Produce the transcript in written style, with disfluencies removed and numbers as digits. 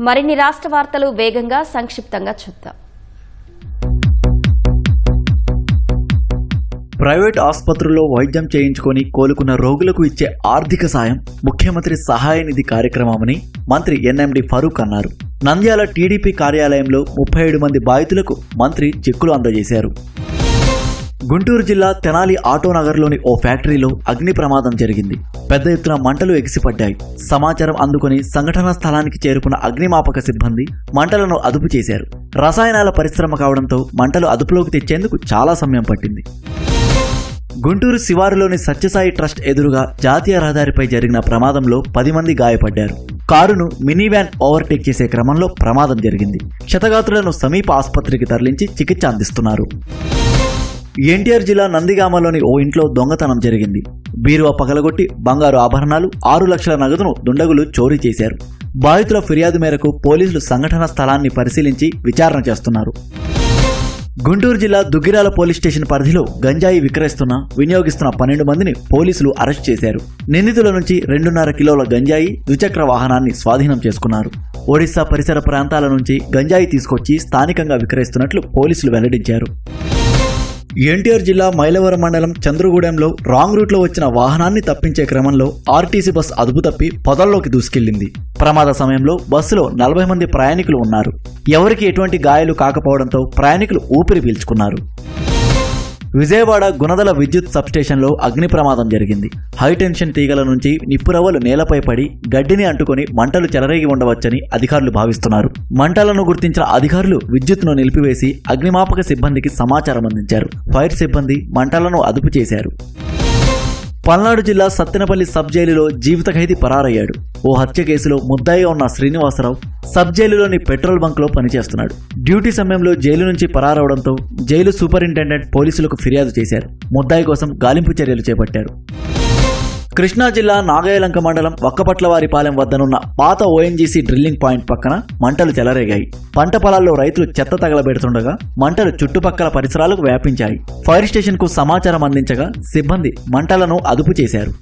మరిన్ని రాష్ట్ర వార్తలు వేగంగా సంక్షిప్తంగా చూద్దాం. ప్రైవేట్ ఆసుపత్రుల్లో వైద్యం చేయించుకొని కోలుకున్న రోగులకు ఇచ్చే ఆర్థిక సాయం ముఖ్యమంత్రి సహాయ నిధి కార్యక్రమమని మంత్రి ఎన్ఎండి ఫరూక్ అన్నారు. నంద్యాల టీడీపీ కార్యాలయంలో 37 మంది బాధితులకు మంత్రి చెక్కులు అందజేశారు. గుంటూరు జిల్లా తెనాలి ఆటోనగర్లోని ఓ ఫ్యాక్టరీలో అగ్ని ప్రమాదం జరిగింది. పెద్ద ఎత్తున మంటలు ఎగిసిపడ్డాయి. సమాచారం అందుకుని సంఘటనా స్థలానికి చేరుకున్న అగ్నిమాపక సిబ్బంది మంటలను అదుపు చేశారు. రసాయనాల పరిశ్రమ కావడంతో మంటలు అదుపులోకి తెచ్చేందుకు చాలా సమయం పట్టింది. గుంటూరు శివారులోని సత్యసాయి ట్రస్ట్ ఎదురుగా జాతీయ రహదారిపై జరిగిన ప్రమాదంలో 10 మంది గాయపడ్డారు. కారును మినీ వ్యాన్ ఓవర్టేక్ చేసే క్రమంలో ప్రమాదం జరిగింది. క్షతగాత్రులను సమీప ఆసుపత్రికి తరలించి చికిత్స అందిస్తున్నారు. ఎన్టీఆర్ జిల్లా నందిగామలోని ఓ ఇంట్లో దొంగతనం జరిగింది. బీరువా పగలగొట్టి బంగారు ఆభరణాలు 6 లక్షల నగదును దుండగులు చోరీ చేశారు. బాధితుల ఫిర్యాదు మేరకు పోలీసులు సంఘటన స్థలాన్ని పరిశీలించి విచారణ చేస్తున్నారు. గుంటూరు జిల్లా దుగ్గిరాల పోలీస్ స్టేషన్ పరిధిలో గంజాయి వినియోగిస్తున్న 12 మందిని పోలీసులు అరెస్ట్ చేశారు. నిందితుల నుంచి 2.5 కిలోల గంజాయి, ద్విచక్ర వాహనాన్ని స్వాధీనం చేసుకున్నారు. ఒడిశా పరిసర ప్రాంతాల నుంచి గంజాయి తీసుకొచ్చి స్థానికంగా విక్రయిస్తున్నట్లు పోలీసులు వెల్లడించారు. ఎన్టీఆర్ జిల్లా మైలవరం మండలం చంద్రగూడెంలో రాంగ్ రూట్లో వచ్చిన వాహనాన్ని తప్పించే క్రమంలో ఆర్టీసీ బస్ అదుపు తప్పి పొదల్లోకి దూసుకెళ్లింది. ప్రమాద సమయంలో బస్సులో 40 మంది ప్రయాణికులు ఉన్నారు. ఎవరికి ఎటువంటి గాయాలు కాకపోవడంతో ప్రయాణికులు ఊపిరి పీల్చుకున్నారు. విజయవాడ గుణదల విద్యుత్ సబ్స్టేషన్లో అగ్ని ప్రమాదం జరిగింది. హైటెన్షన్ తీగల నుంచి నిప్పురవ్వలు నేలపై పడి గడ్డిని అంటుకొని మంటలు చెలరేగి ఉండవచ్చని అధికారులు భావిస్తున్నారు. మంటలను గుర్తించిన అధికారులు విద్యుత్తును నిలిపివేసి అగ్నిమాపక సిబ్బందికి సమాచారం అందించారు. ఫైర్ సిబ్బంది మంటలను అదుపు చేశారు. పల్నాడు జిల్లా సత్తెనపల్లి సబ్ జైలులో జీవిత ఖైదీ పరారయ్యాడు. ఓ హత్య కేసులో ముద్దాయిగా ఉన్న శ్రీనివాసరావు సబ్ జైలులోని పెట్రోల్ బంక్లో పనిచేస్తున్నాడు. డ్యూటీ సమయంలో జైలు నుంచి పరారవడంతో జైలు సూపరింటెండెంట్ పోలీసులకు ఫిర్యాదు చేశారు. ముద్దాయి కోసం గాలింపు చర్యలు చేపట్టారు. కృష్ణా జిల్లా నాగాయలంక మండలం వక్కపట్లవారిపాలెం వద్దనున్న పాత ఓఎన్జీసీ డ్రిల్లింగ్ పాయింట్ పక్కన మంటలు చెలరేగాయి. పంట పొలాల్లో రైతులు చెత్త తగలబెడుతుండగా మంటలు చుట్టుపక్కల పరిసరాలకు వ్యాపించాయి. ఫైర్ స్టేషన్ కు సమాచారం అందించగా సిబ్బంది మంటలను అదుపు చేశారు.